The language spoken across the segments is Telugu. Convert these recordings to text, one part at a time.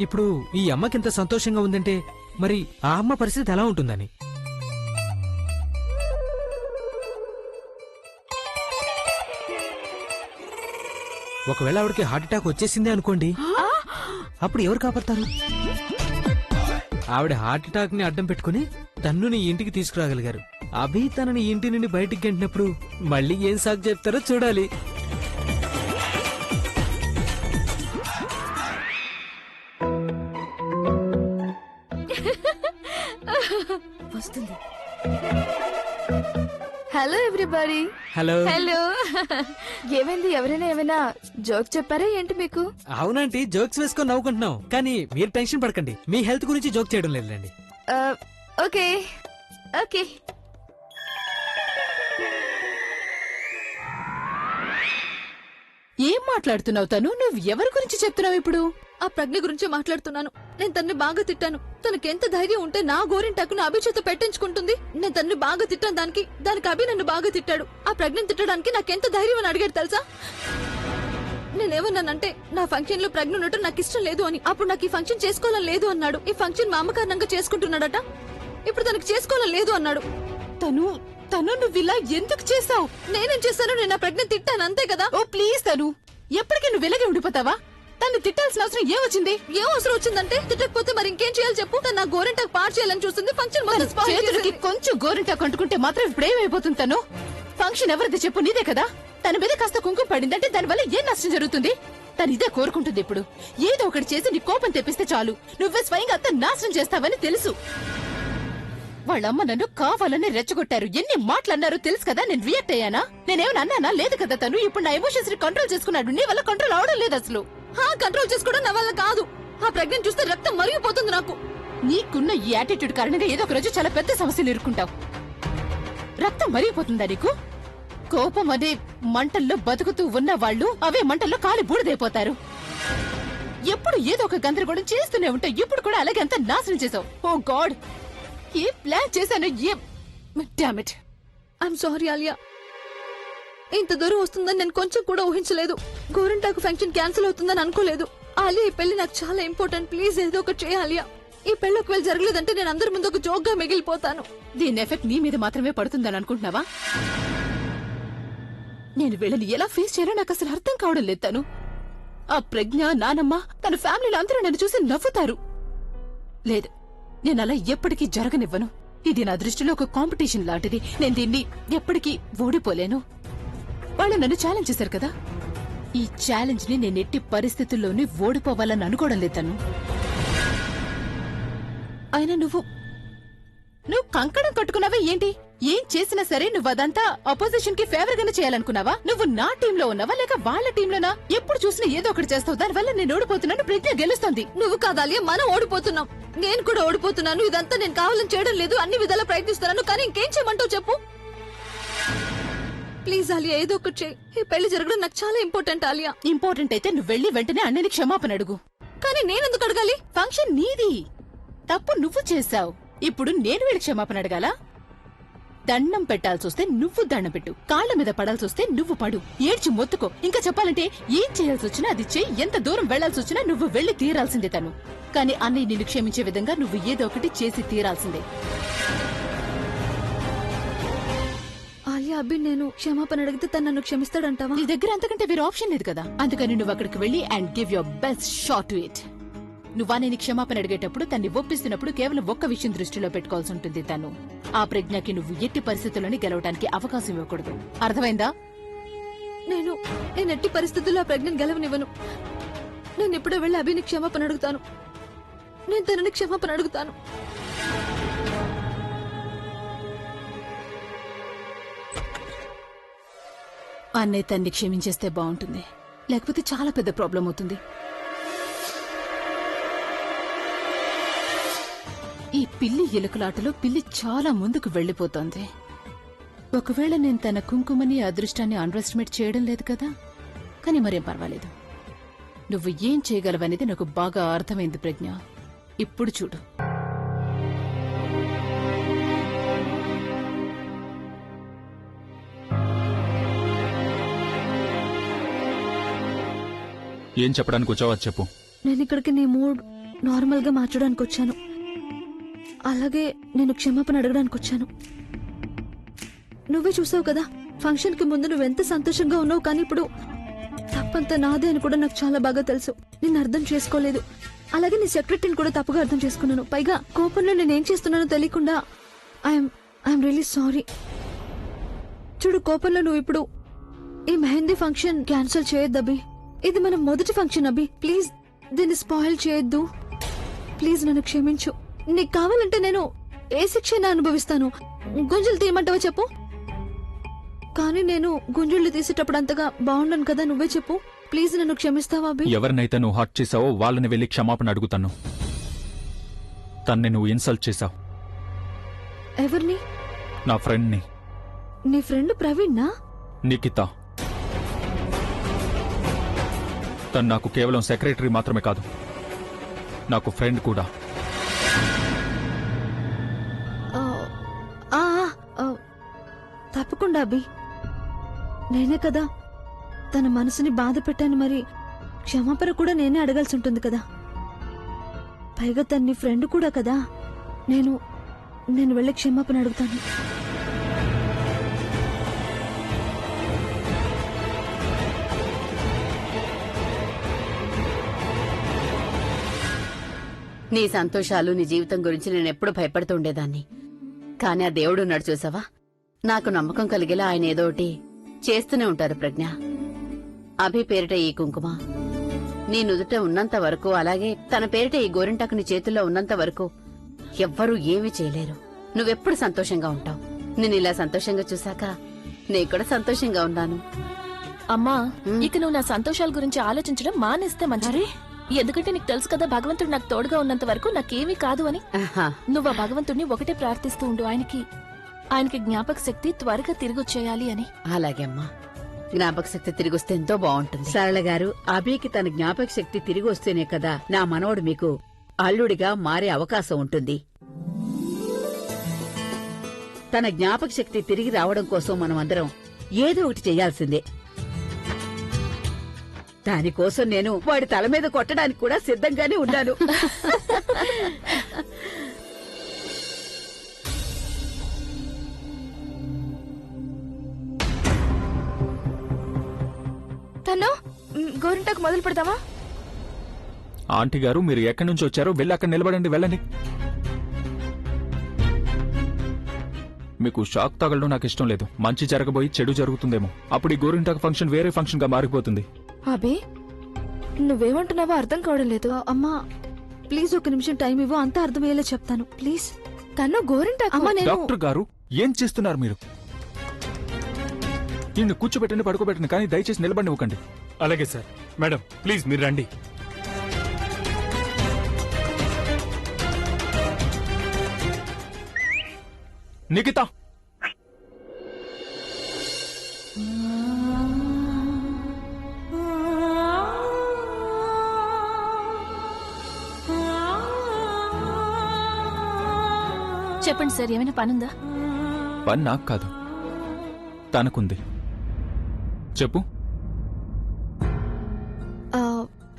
ఇప్పుడు ఈ అమ్మకింత సంతోషంగా ఉందంటే మరి ఆ అమ్మ పరిస్థితి ఎలా ఉంటుందని. ఒకవేళ ఆవిడకి హార్ట్ అటాక్ వచ్చేసిందే అనుకోండి, అప్పుడు ఎవరు కాపాడతారు? ఆవిడ హార్ట్ అటాక్ ని అడ్డం పెట్టుకుని తన్నుని ఇంటికి తీసుకురాగలిగారు. అభి తనని ఇంటి నుండి బయటికి గంటినప్పుడు మళ్ళీ ఏం సాగు చెప్తారో చూడాలి. వస్తుంది. Hello everybody. హలో. హలో. ఏమైంది? ఎవరైనా ఏమైనా జోక్ చెప్పారా ఏంటి మీకు? అవునంటే జోక్స్ వేసుకొని నవ్వుకుంటున్నాం, కానీ మీరు టెన్షన్ పడకండి. మీ హెల్త్ గురించి జోక్ చేయడం లేదండి. Okay okay. ఏం మాట్లాడుతున్నావు తను? నువ్వు ఎవరి గురించి చెప్తున్నావు ఇప్పుడు? ఆ ప్రజ్ఞ గురించి మాట్లాడుతున్నాను. నేను తన్ని బాగా తిట్టాను. తనకెంత ధైర్యం ఉంటే నా గోరింటాకును అభి చేత పెట్టించుకుంటుంది. నేను తన్ని బాగా తిట్టాను, దానికి అభి నన్ను బాగా తిట్టాడు. ఆ ప్రజ్ఞను తిట్టడానికి నాకెంత ధైర్యం అని అడిగాడు తెలుసా? నేనేమన్నానంటే నా ఫంక్షన్ లో ప్రజ్ఞ ఉండటం నాకు ఇష్టం లేదు అని. అప్పుడు నాకు ఈ ఫంక్షన్ చేసుకోవాలని లేదు అన్నాడు. ఈ ఫంక్షన్ మా అమ్మ కారణంగా చేసుకుంటున్నాడట. ఇప్పుడు తనకి చేసుకోవాలని లేదు అన్నాడు. తను నువ్వు ఇలా ఎందుకు చేసావు? నేనేం చేశాను? నేను ఆ ప్రజ్ఞ తిట్టాను, అంతే కదా. ఓ ప్లీజ్ తను, ఎప్పటికీ నువ్వు ఇలాగే ఉండిపోతావా? తను తిట్టాల్సిన అవసరం ఏమొచ్చింది? ఏం అవసరం వచ్చిందంటే తిట్టకపోతే మరి ఇంకేం చేయాలి చెప్పు? తన నా గోరింటాకు పాడు చేయాలని చూస్తుంది. ఫంక్షన్ మొత్తం స్పాయిల్ చేతులకి చేసింది. కొంచెం గోరింటాకు అంటుకుంటే మాత్రం ఇప్పుడు ఏమైపోతుంది తను? ఫంక్షన్ ఎవరిది చెప్పు? నీదే కదా. తన మీద కాస్త కుంకుమ పడిందంటే దానివల్ల ఏం నష్టం జరుగుతుంది? తను ఇదే కోరుకుంటుంది. ఇప్పుడు ఏదో ఒకటి చేసి నీ కోపం తెప్పిస్తే చాలు, నువ్వే స్వయంగా అంతా నాశనం చేస్తావని తెలుసు. వాళ్ళమ్మ నన్ను కావాలని రెచ్చగొట్టారు. ఎన్ని మాటలన్నారో తెలుసు కదా. నేను రియాక్ట్ అయ్యానా? నేనేమన్నా అన్నానా? లేదు కదా. తను ఇప్పుడు నా ఎమోషన్స్ ని కంట్రోల్ చేసుకున్నాడు. నీ వల్ల కంట్రోల్ అవడం లేదు అసలు. కంట్రోల్ చేసుకోవడం నా వల్ల కాదు. ఆ ప్రజ్ఞను చూస్తే రక్తం మరిగిపోతుంది నాకు. నీకున్న ఈ యాటిట్యూడ్ కారణంగా ఏదో ఒక రోజు చాలా పెద్ద సమస్యలు ఎదుర్కొంటావు. రక్తం మరిగిపోతుందా నీకు? కోపం అనే మంటల్లో బతుకుతూ ఉన్న వాళ్ళు అవే మంటల్లో కాలి బూడిదైపోతారు. ఎప్పుడు ఏదో ఒక గందరగోళం చేస్తూనే ఉంటావు. ఇప్పుడు కూడా అలాగే అంతా నాశనం చేసావు. ఓ గాడ్, ఏ ప్లాన్ చేశాను? Damn it. I'm sorry Alia. ఇంత దూరం వస్తుందని నేను కొంచెం కూడా ఊహించలేదు. గోరింటాకు ఫంక్షన్ క్యాన్సిల్ అవుతుందని అనుకోలేదు. ఆలియా, ఈ పెళ్లి నాకు చాలా ఇంపార్టెంట్. ప్లీజ్ ఏదో ఒకటి చేయాలి. ఈ పెళ్లి ఒకవేళ జరగలేదంటే నేను అందరి ముందు ఒక జోక్ గా మిగిలిపోతాను. దీని ఎఫెక్ట్ నీ మీద మాత్రమే పడుతుందని అనుకుంటున్నావా? నేను వీళ్ళని ఎలా ఫేస్ చేయాలో నాకు అసలు అర్థం కావడం లేదు. తను, ఆ ప్రజ్ఞ, నానమ్మ, తన ఫ్యామిలీలో అందరూ నన్ను చూసి నవ్వుతారు. లేదు, నేను అలా ఎప్పటికీ జరగనివ్వను. ఇది నా దృష్టిలో ఒక కాంపిటీషన్ లాంటిది. నేను దీన్ని ఎప్పటికీ ఓడిపోలేను. వాళ్ళు నన్ను ఛాలెంజ్ చేశారు కదా. ఈ ఛాలెంజ్ ని నేను ఎట్టి పరిస్థితుల్లోనే ఓడిపోవాలని అనుకోవడం లేదు. తను అయినా నువ్వు కంకణం కట్టుకున్నావా ఏంటి? ఏం చేసినా సరే నువ్వు అదంతా అపోజిషన్ కి ఫేవర్ గానే చేయాలనుకున్నావా? నువ్వు నా టీంలో ఉన్నావా లేక వాళ్ళ టీంలోనా? ఎప్పుడు చూసినా ఏదో ఒకటి చేస్తావు. దానివల్ల నేను ఓడిపోతున్నాను, ప్రజ్ఞ గెలుస్తుంది. నువ్వు కాదాలి, మనం ఓడిపోతున్నాం. నేను కూడా ఓడిపోతున్నాను. ఇదంతా నేను కావాలని చేయడం లేదు. అన్ని విధాలా ప్రయత్నిస్తున్నాను. కానీ ఇంకేం చేయమంటావు చెప్పు? ప్లీజ్ ఆలియా, ఏదో ఒకటి చేయి. ఈ పెళ్లి జరగడం నాకు చాలా ఇంపార్టెంట్. ఆలియా, ఇంపార్టెంట్ అయితే నువ్వు వెళ్లి వెంటనే అన్నని క్షమాపణ అడుగు. కానీ నేనెందుకు అడగాలి? ఫంక్షన్ నీది, తప్పు నువ్వు చేశావు. ఇప్పుడు నేను వీళ్ళకి క్షమాపణ అడగాలా? దండం పెట్టాల్సి వస్తే నువ్వు దండం పెట్టు, కాళ్ల మీద పడాల్సి వస్తే నువ్వు పడు, ఏడ్చి మొత్తుకో. ఇంకా చెప్పాలంటే ఏం చేయాల్సి వచ్చినా అది చెయ్యి. ఎంత దూరం వెళ్లాల్సి వచ్చినా నువ్వు వెళ్లి తీరాల్సిందే. తను కానీ అన్నయ్య నిన్ను క్షమించే విధంగా నువ్వు ఏదో ఒకటి చేసి తీరాల్సిందే. ఆలియా, అబ్బి నేను క్షమాపణ అడిగితే తను నన్ను క్షమిస్తాడంటావా? నీ దగ్గర అంతకంటే వేరే ఆప్షన్ లేదు కదా. అందుకని నువ్వు అక్కడికి వెళ్లి and give your best shot to it. నువ్వా నేను క్షమాపణ అడిగేటప్పుడు తన్ని ఒప్పిస్తున్నప్పుడు కేవలం ఒక్క విషయం దృష్టిలో పెట్టుకోవాల్సి ఉంటుంది. తను ఆ ప్రజ్ఞకి నువ్వు ఎట్టి పరిస్థితుల్లోని గెలవడానికి అవకాశం ఇవ్వకూడదు. అర్థమైందా? నేను ఎట్టి పరిస్థితుల్లో ఆ ప్రజ్ఞను గెలవనివ్వను. నేను ఇప్పుడే వెళ్లి అభిని క్షమాపణ అడుగుతాను. నేను తనని క్షమాపణ అడుగుతాను. అన్నయ్య తన్ని క్షమించేస్తే బాగుంటుంది, లేకపోతే చాలా పెద్ద ప్రాబ్లం అవుతుంది. ఈ పిల్లి ఎలుకలాటలో పిల్లి చాలా ముందుకు వెళ్లిపోతోంది. ఒకవేళ నేను తన కుంకుమని అదృష్టాన్ని అండర్ ఎస్టిమేట్ చేయడం లేదు కదా. కానీ మరేం పర్వాలేదు. నువ్వు ఏం చేయగలవనేది నాకు బాగా అర్థమైంది ప్రజ్ఞ. ఇప్పుడు చూడు. ఏం చెప్పడానికి వచ్చావో చెప్పు. నేను ఇక్కడికి నీ మూడ్ నార్మల్ గా మార్చడానికి వచ్చాను. అలాగే నేను క్షమాపణ అడగడానికి వచ్చాను. నువ్వే చూసావు కదా, ఫంక్షన్ కి ముందు నువ్వెంత సంతోషంగా ఉన్నావు, కానీ ఇప్పుడు తప్పంతా నాదే అని కూడా నాకు చాలా బాగా తెలుసు. నిన్ను అర్థం చేసుకోలేదు. అలాగే నీ సెక్రటరీని కూడా తప్పుగా అర్థం చేసుకున్నాను. పైగా కోపంలో నేనేం చేస్తున్నానో తెలియకుండా ఐఎమ్ రియలీ సారీ. చూడు, కోపంలో నువ్వు ఇప్పుడు ఈ మెహందీ ఫంక్షన్ క్యాన్సిల్ చేయొద్దు అభి. ఇది మన మొదటి ఫంక్షన్ అభి. ప్లీజ్ దీన్ని స్పాయిల్ చేయొద్దు. ప్లీజ్ నన్ను క్షమించు. నీకు కావాలంటే నేను ఏ శిక్షణ అనుభవిస్తాను. గుంజులు తీయమంటావా చెప్పు. కానీ నేను గుంజుళ్ళు తీసేటప్పుడు అంతగా బాగుండను కదా, నువ్వే చెప్పు. ప్లీజ్ నన్ను క్షమిస్తావా అభి? ఎవరినైతే నువ్వు హర్ట్ చేసావో వాళ్ళని వెళ్ళి క్షమాపణ అడుగుతాను. తన్ని నువ్వు ఇన్సల్ట్ చేశావు. ఎవరిని? నా ఫ్రెండ్ని. నీ ఫ్రెండ్ ప్రవీణ్ నా? నిఖిత. తను నాకు కేవలం సెక్రటరీ మాత్రమే కాదు, నాకు ఫ్రెండ్ కూడా. తప్పకుండా అభి. నేనే కదా తన మనసుని బాధ పెట్టాను, మరి క్షమాపణ కూడా నేనే అడగాల్సి ఉంటుంది కదా. పైగా తన ఫ్రెండ్ కూడా కదా. నేను వెళ్ళి క్షమాపణ అడుగుతాను. నీ సంతోషాలు, నీ జీవితం గురించి నేనెప్పుడు భయపడుతుండేదాన్ని. కాని ఆ దేవుడు ఉన్నాడు చూసావా, నాకు నమ్మకం కలిగేలా ఆయన ఏదోటి చేస్తూనే ఉంటారు ప్రజ్ఞ. అభి పేరిట ఈ కుంకుమ నీ నుదుట ఉన్నంత వరకు, అలాగే తన పేరిట ఈ గోరింటాకు నీ చేతుల్లో ఉన్నంత వరకు ఎవ్వరూ ఏమీ చేయలేరు. నువ్వెప్పుడు సంతోషంగా ఉంటావు. నేను ఇలా సంతోషంగా చూశాక నేను కూడా సంతోషంగా ఉన్నాను. అమ్మా, ఇక నువ్వు నా సంతోషాల గురించి ఆలోచించడం మానేస్తే మంచిది. ఎందుకంటే నీకు తెలుసు కదా, భగవంతుడు నాకు తోడుగా ఉన్నంత వరకు నాకేమీ కాదు అని. నువ్వు ఆ భగవంతుడిని ఒకటే ప్రార్థిస్తూ ఉండు, ఆయనకి జ్ఞాపక శక్తి త్వరగా తిరిగొచ్చేయాలి అని. అలాగే అమ్మా, జ్ఞాపక శక్తి తిరిగొస్తే ఎంతో బాగుంటుంది. సరళ గారు, అభికి తన జ్ఞాపక శక్తి తిరిగి వస్తేనే కదా నా మనవడు మీకు అల్లుడిగా మారే అవకాశం ఉంటుంది. తన జ్ఞాపక శక్తి తిరిగి రావడం కోసం మనం అందరం ఏదో ఒకటి చెయ్యాల్సిందే. దానికోసం నేను వాడి తల మీద కొట్టడానికి కూడా సిద్ధంగానే ఉన్నాను. తను గోరింటాకు మొదలు పెడతావా? ఆంటీ గారు, మీరు ఎక్కడి నుంచి వచ్చారో వెళ్ళి అక్కడ నిలబడండి, వెళ్ళండి. మీకు షాక్ తగలడం నాకు ఇష్టం లేదు. మంచి జరగబోయి చెడు జరుగుతుందేమో. అప్పుడు ఈ గోరింటాకు ఫంక్షన్ వేరే ఫంక్షన్ గా మారిపోతుంది. అబే, నువ్వేమంటున్నావో అర్థం కావడం లేదు. అమ్మా ప్లీజ్ ఒక నిమిషం టైం ఇవ్వు, అంతా అర్థమయ్యేలా చెప్తాను ప్లీజ్. తను గోరింటాకు. డాక్టర్ గారు, ఏం చేస్తున్నారు మీరు? నిన్ను కూర్చోబెట్టండి, పడుకోబెట్టండి, కానీ దయచేసి నిలబడి ఇవ్వకండి. అలాగే సార్. మేడం ప్లీజ్ మీరు రండి. నిఖిత, చెప్పండి సార్, ఏమైనా పనుందా? పని నాకు కాదు, తనకుంది. చెప్పు.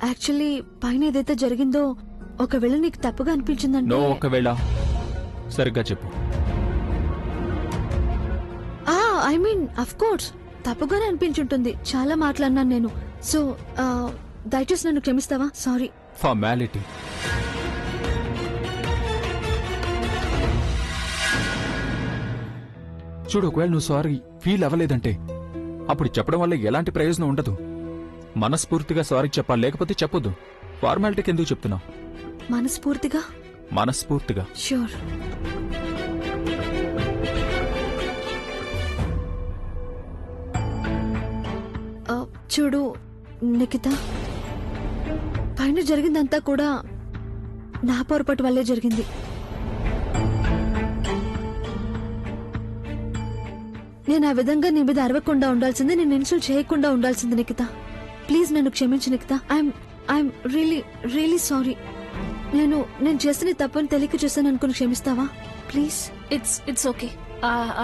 యాక్చువల్లీ పైన ఏదైతే జరిగిందో ఒకవేళ నీకు తప్పుగా అనిపించిందంటే. నో, ఒకవేళ. సరిగ్గా చెప్పు. ఐ మీన్ అఫ్ కోర్స్ తప్పుగానే అనిపించుంటుంది. చాలా మాట్లాడినాను నేను. సో దయచేసి నన్ను క్షమిస్తావా? సారీ. ఫార్మాలిటీ. చూడు, ఒకవేళ నువ్వు సారీ ఫీల్ అవ్వలేదంటే అప్పుడు చెప్పడం వల్ల ఎలాంటి ప్రయోజనం ఉండదు. మనస్ఫూర్తిగా సారీ చెప్పాలి, లేకపోతే చెప్పొద్దు. ఫార్మాలిటీకి ఎందుకు చెప్తున్నావు? మనస్ఫూర్తిగా. మనస్ఫూర్తిగా. ష్యూర్. చూడు నిఖిత, పైన జరిగిందంతా కూడా నా పొరపాటు వల్లే జరిగింది. నేను ఆ విధంగా నీ మీద అరవకుండా ఉండాల్సింది, నేను ఇన్సల్ట్ చేయకుండా ఉండాల్సింది నిఖిత. ప్లీజ్ నన్ను క్షమించు నిఖిత. I'm really sorry. నేను చేసిన తప్పని తెలియక చేశాను అనుకుని క్షమిస్తావా please? It's okay.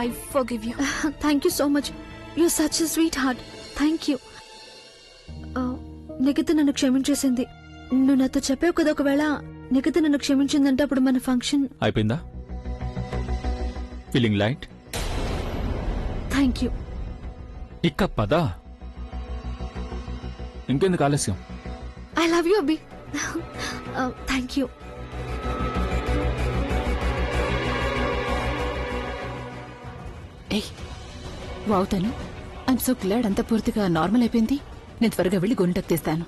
I forgive you. Thank you so much. You are such a sweetheart. Thank you. Nikhita నన్ను క్షమించేసింది. నువ్వు నాతో చెప్పావు కదా, ఒకవేళ నిఖిత నన్ను క్షమించిందంటే అప్పుడు మన ఫంక్షన్. అయిపోయిందా? Feeling light? Thank you. ఇక్క పదా, ఇంకెందుకు ఆలస్యం? I love you Abhi. Thank you. ఏయ్ వావుతాను. ఐఎమ్ సో గ్లాడ్ అంత పూర్తిగా నార్మల్ అయిపోయింది. నేను త్వరగా వెళ్ళి గోరింటాకు తీస్తాను.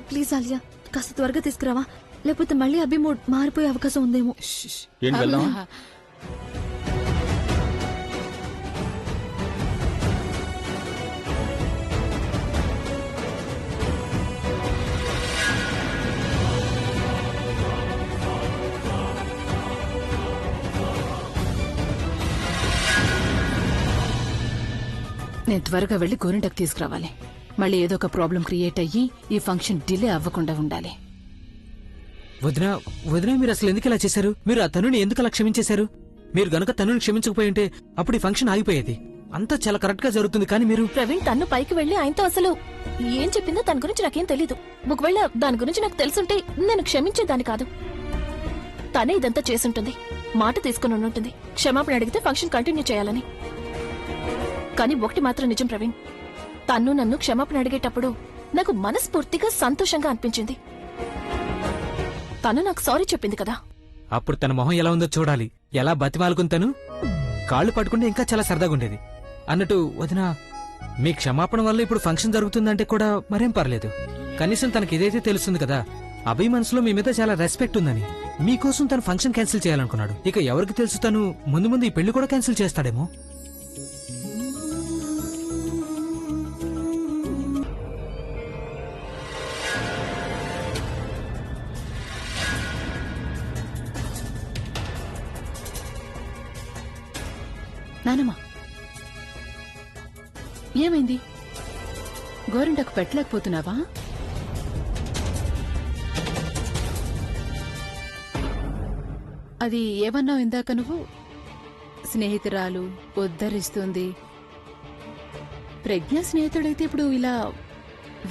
ప్లీజ్ ఆలియా, కాస్త త్వరగా తీసుకురావా, లేకపోతే మళ్ళీ అభి మూడ్ మారిపోయే అవకాశం ఉందేమో. ఏంటి వెళ్దామా? నేను త్వరగా వెళ్ళి గోరింటాకు తీసుకురావాలి. మళ్ళీ ఏదో ఒక ప్రాబ్లం క్రియేట్ అయ్యి ఈ ఫంక్షన్ డిలే అవ్వకుండా ఉండాలి. వదినా వదినా, మీరు అసలు ఎందుకు ఇలా చేశారు? మీరు ఆ తనుని ఎందుకు అలా క్షమించేశారు? మీరు గనక తనుని క్షమించకపోయి ఉంటే అప్పుడు ఈ ఫంక్షన్ ఆగిపోయేది. అంతా చాలా కరెక్ట్ గా జరుగుతుంది, కానీ మీరు... ప్రవీణ్ తన్ను పైకి వెళ్లి ఆయనతో అసలు ఏం చెప్పిందో దాని గురించి నాకేం తెలీదు. ఒకవేళ దాని గురించి నాకు తెలుసుంటే నేను క్షమించేదాన్ని కాదు. తనే ఇదంతా చేసుంటుంది, మాట తీసుకుని ఉండుంటుంది క్షమాపణ అడిగితే ఫంక్షన్ కంటిన్యూ చేయాలని. కానీ ఒకటి మాత్రం నిజం ప్రవీణ్, తన్ను నన్ను క్షమాపణ అడిగేటప్పుడు నాకు మనస్ఫూర్తిగా సంతోషంగా అనిపించింది. తను నాకు సారీ చెప్పింది కదా. అప్పుడు తన మొహం ఎలా ఉందో చూడాలి. ఎలా బతిమాలుకుని తను కాళ్ళు పట్టుకుంటే ఇంకా చాలా సరదాగా ఉండేది. అన్నట్టు వదినా, మీ క్షమాపణ వల్ల ఇప్పుడు ఫంక్షన్ జరుగుతుందంటే కూడా మరేం పర్లేదు. కనీసం తనకి ఇదైతే తెలుస్తుంది కదా, అభి మనసులో మీ మీద చాలా రెస్పెక్ట్ ఉందని. మీకోసం తను ఫంక్షన్ క్యాన్సిల్ చేయాలనుకున్నాడు. ఇక ఎవరికి తెలుసు, తను ముందు ముందు ఈ పెళ్లి కూడా క్యాన్సిల్ చేస్తాడేమో. నానమ్మా, ఏమైంది? గోరింటాకు పెట్టలేకపోతున్నావా? అది ఏమన్నావు ఇందాక నువ్వు? స్నేహితురాలు ఉద్ధరిస్తుంది. ప్రజ్ఞ స్నేహితుడైతే ఇప్పుడు ఇలా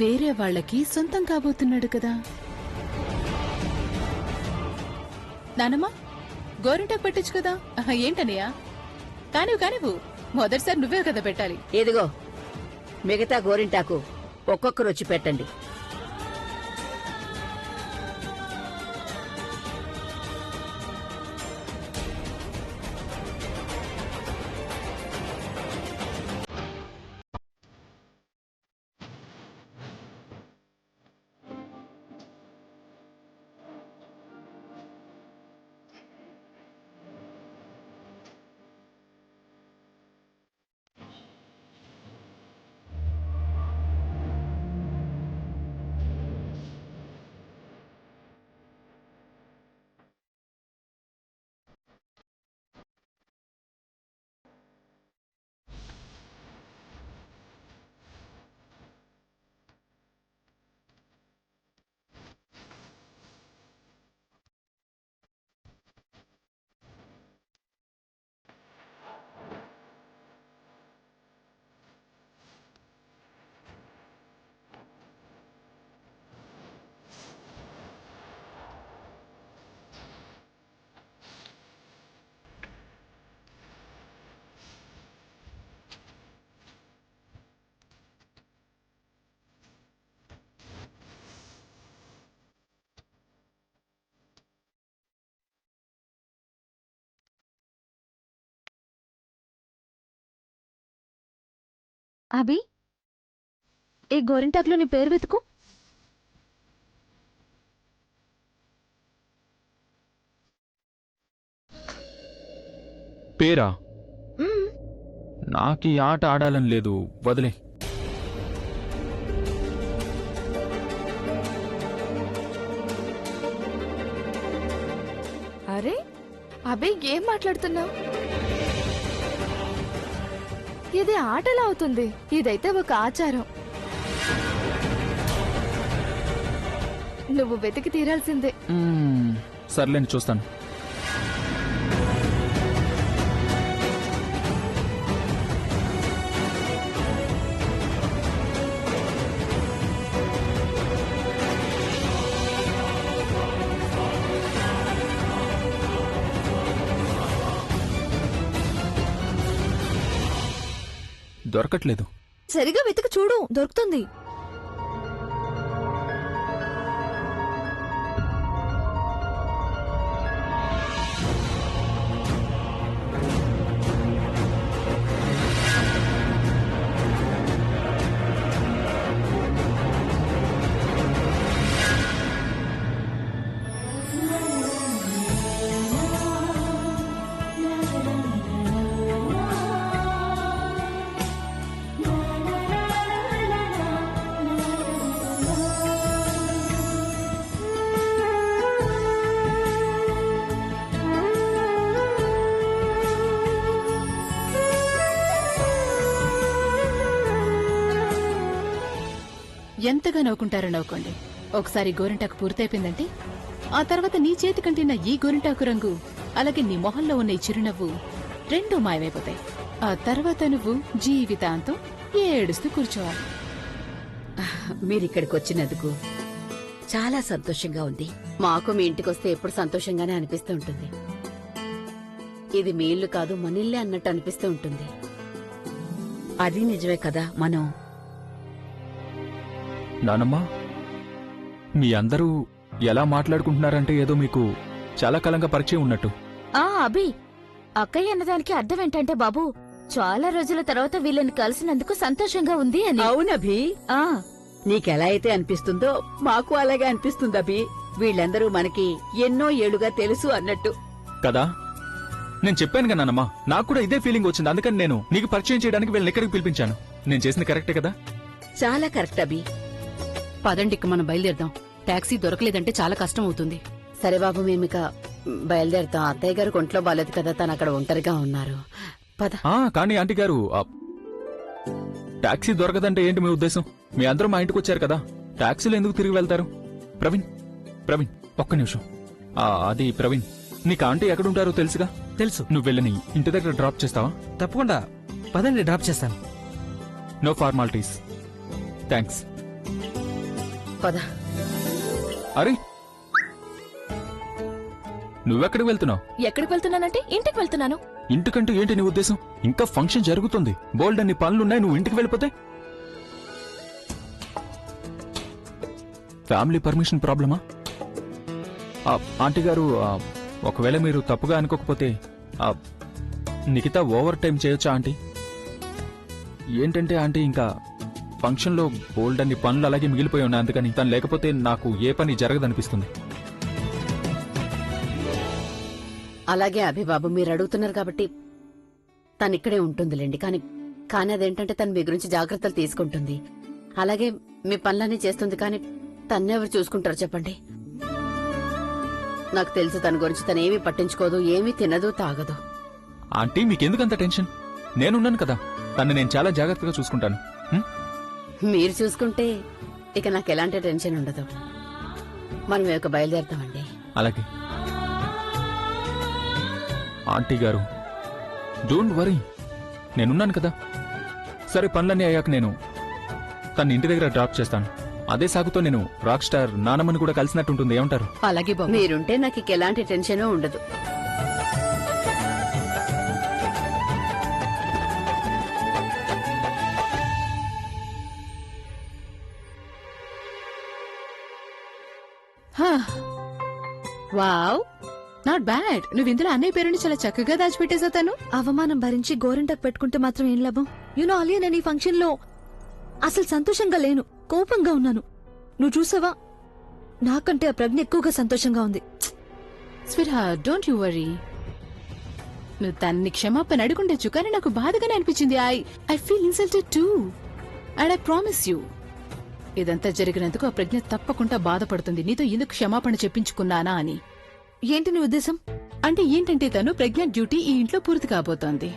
వేరే వాళ్ళకి సొంతం కాబోతున్నాడు కదా. నానమ్మా, గోరింటాకు పెట్టచ్చు కదా. ఏంటనయ్యా? కానివ్వు, మొదటిసారి నువ్వే కదా పెట్టాలి. ఇదిగో మిగతా గోరింటాకు ఒక్కొక్కరు వచ్చి పెట్టండి. అభి, ఈ గోరింటాకులో నీ పేరు వెతుకు. పేరా? నాకు ఈ ఆట ఆడాలని లేదు, వదిలే. అరే అభి, ఏం మాట్లాడుతున్నావు? ఇది ఆటలా అవుతుంది, ఇదైతే ఒక ఆచారం. నువ్వు వెతికి తీరాల్సిందే. సర్లేని చూస్తాను. దొరకట్లేదు. సరిగా వెతికి చూడు, దొరుకుతుంది. ఎంతగా నవ్వుకుంటారో నవ్వుకోండి. ఒకసారి గోరింటాకు పూర్తయిపోయిందంటే ఆ తర్వాత నీ చేతి కంటిన ఈ గోరింటాకు రంగు, అలాగే నీ మొహంలో ఉన్న ఈ చిరునవ్వు రెండూ మాయమైపోతాయి. ఆ తర్వాత నువ్వు జీవితాంతం ఏడుస్తూ కూర్చోవాలి. మీరిక్కడికి వచ్చినందుకు చాలా సంతోషంగా ఉంది. మాకు మీ ఇంటికొస్తే ఎప్పుడు సంతోషంగానే అనిపిస్తూ ఉంటుంది. ఇది మీ ఇల్లు కాదు, మన ఇల్లే అన్నట్టు అనిపిస్తూ ఉంటుంది. అది నిజమే కదా. మనం నానమ్మా, మీ అందరూ ఎలా మాట్లాడుకుంటున్నారంటే ఏదో మీకు చాలా కాలంగా పరిచయం ఉన్నట్టు. అభి, అక్కయ్య అన్నదానికి అర్థం ఏంటంటే బాబు, చాలా రోజుల తర్వాత వీళ్ళని కలిసినందుకు సంతోషంగా ఉంది అని. అవునభి, నీకెలా అయితే అనిపిస్తుందో మాకు అలాగే అనిపిస్తుంది అభి. వీళ్ళందరూ మనకి ఎన్నో ఏళ్లుగా తెలుసు అన్నట్టు కదా. నేను చెప్పాను కదా నానమ్మా, నాకు కూడా ఇదే ఫీలింగ్ వచ్చింది. అందుకని నేను నీకు పరిచయం చేయడానికి వీళ్ళని ఇక్కడికి పిలిపించాను. నేను చేసింది కరెక్టే కదా? చాలా కరెక్ట్ అభి. పదండి, మనం బయలుదేరదాం. టాక్సీ దొరకలేదంటే చాలా కష్టం అవుతుంది. సరే బాబు, మేమిక బయలుదేరుతాం. అత్తయ్య గారు ఒంట్లో బాలేదు కదా, తను అక్కడ ఒంటరిగా ఉన్నారు. పద. కానీ ఆంటీ గారు, టాక్సీ దొరకదంటే ఏంటి మీ ఉద్దేశం? మీ అందరూ మా ఇంటికి వచ్చారు కదా, టాక్సీలో ఎందుకు తిరిగి వెళ్తారు? ప్రవీణ్ ఒక్క నిమిషం. అది ప్రవీణ్, నీకు ఆంటీ ఎక్కడుంటారో తెలుసుగా? తెలుసు. నువ్వు వెళ్ళని ఇంటి దగ్గర డ్రాప్ చేస్తావా? తప్పకుండా, పదండి, డ్రాప్ చేస్తాను. No formalities. థ్యాంక్స్. పద. అరే, నువ్వెక్కడికి వెళ్తున్నావు? ఎక్కడికి వెళ్తున్నానంటే ఇంటికి వెళ్తున్నాను. ఇంటికంటూ ఏంటి నీ ఉద్దేశం? ఇంకా ఫంక్షన్ జరుగుతుంది, బోల్డ్ అన్ని పనులున్నాయి, నువ్వు ఇంటికి వెళ్ళిపోతే ఫ్యామిలీ పర్మిషన్ ప్రాబ్లమా? ఆంటీ గారు, ఒకవేళ మీరు తప్పుగా అనుకోకపోతే నిఖిత ఓవర్ టైం చేయొచ్చా ఆంటీ? ఏంటంటే ఆంటీ, ఇంకా ఫంక్షన్లో బోల్డ్ అన్ని పనులు అలాగే మిగిలిపోయి ఉన్నాయి. అందుకని తను లేకపోతే నాకు ఏ పని జరగదనిపిస్తుంది. అలాగే అభిబాబు, మీరు అడుగుతున్నారు కాబట్టి తను ఇక్కడే ఉంటుందిలేండి. కానీ అదేంటంటే తను మీ గురించి జాగ్రత్తలు తీసుకుంటుంది, అలాగే మీ పనులన్నీ చేస్తుంది. కానీ తన్నెవరు చూసుకుంటారు చెప్పండి? నాకు తెలుసు తన గురించి. తనేమీ పట్టించుకోదు, ఏమీ తినదు, తాగదు. ఆంటీ, మీకెందుకంత టెన్షన్? నేనున్నాను కదా, తన్ని నేను చాలా జాగ్రత్తగా చూసుకుంటాను. మీరు చూసుకుంటే ఇక నాకు ఎలాంటి టెన్షన్ ఉండదు. మనం ఒక బయలుదేరుతామండి. అలాగే ఆంటీ గారు, డోంట్ వరీ, నేనున్నాను కదా. సరే, పనులన్నీ అయ్యాక నేను తన ఇంటి దగ్గర డ్రాప్ చేస్తాను. అదే సాగుతో నేను రాక్ స్టార్ నానమ్మని కూడా కలిసినట్టుంటుంది. ఏమంటారు? అలాగే బాబు. మీరుంటే నాకు ఇక ఎలాంటి టెన్షన్ ఉండదు. Wow, not bad. నువ్వు ఇందులో అన్నయ్య పేరుని చాలా చక్కగా దాచిపెట్టేసా. తను అవమానం భరించి గోరింటాకు పెట్టుకుంటే మాత్రం ఏం లాభం? యూనో అలియా, నేను ఈ ఫంక్షన్ లో అసలు సంతోషంగా లేను, కోపంగా ఉన్నాను. నువ్వు చూసావా? నాకంటే ఆ ప్రజ్ఞ ఎక్కువగా సంతోషంగా ఉంది. స్వీట్హార్ట్, డోంట్ యు వరీ. నువ్వు తన్ని క్షమాపణ అడుగుండొచ్చు, కానీ నాకు బాధగానే అనిపించింది. I feel insulted two, and I promise you, ఇదంతా జరిగినందుకు ఆ ప్రజ్ఞ తప్పకుండా బాధపడుతుంది. నీతో ఎందుకు క్షమాపణ చెప్పించుకున్నానా అని. ఏంటి నీ ఉద్దేశం? అంటే ఏంటంటే తను ప్రజ్ఞ డ్యూటీ ఈ ఇంట్లో పూర్తి కాబోతోంది.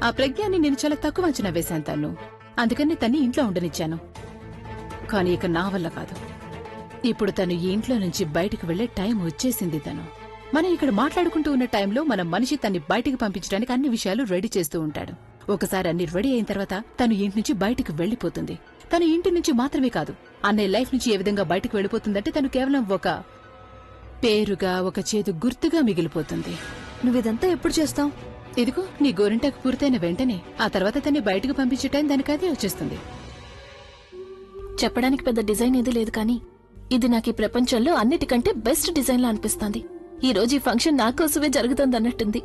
ఆ ప్రజ్ఞాన్ని నేను చాలా తక్కువ అంచనా వేశాను తను, అందుకని తన్ని ఇంట్లో ఉండనిచ్చాను. కానీ ఇక నా వల్ల కాదు. ఇప్పుడు తను ఈ ఇంట్లో నుంచి బయటకు వెళ్లే టైం వచ్చేసింది. మనం ఇక్కడ మాట్లాడుకుంటూ ఉన్న టైంలో మన మనిషి తన్ని బయటికి పంపించడానికి అన్ని విషయాలు రెడీ చేస్తూ ఉంటాడు. ఒకసారి అన్ని రెడీ అయిన తర్వాత తను ఇంటి నుంచి బయటికి వెళ్లిపోతుంది. తను ఇంటి నుంచి మాత్రమే కాదు, అన్నయ్య లైఫ్ నుంచి ఏ విధంగా బయటకు వెళ్లిపోతుందంటే తను కేవలం ఒక పేరుగా, ఒక చేదు గుర్తుగా మిగిలిపోతుంది. నువ్విదంతా ఎప్పుడు చేస్తావు? ఇదిగో నీ గోరింటాకు పూర్తయిన వెంటనే ఆ తర్వాత దాన్ని బయటకు పంపించే టైం దానికదే వచ్చేస్తుంది. చెప్పడానికి పెద్ద డిజైన్ ఏది లేదు కానీ ఇది నాకు ఈ ప్రపంచంలో అన్నిటికంటే బెస్ట్ డిజైన్ లా అనిపిస్తోంది. ఈ రోజు ఈ ఫంక్షన్ నా కోసమే జరుగుతుందన్నట్టుంది.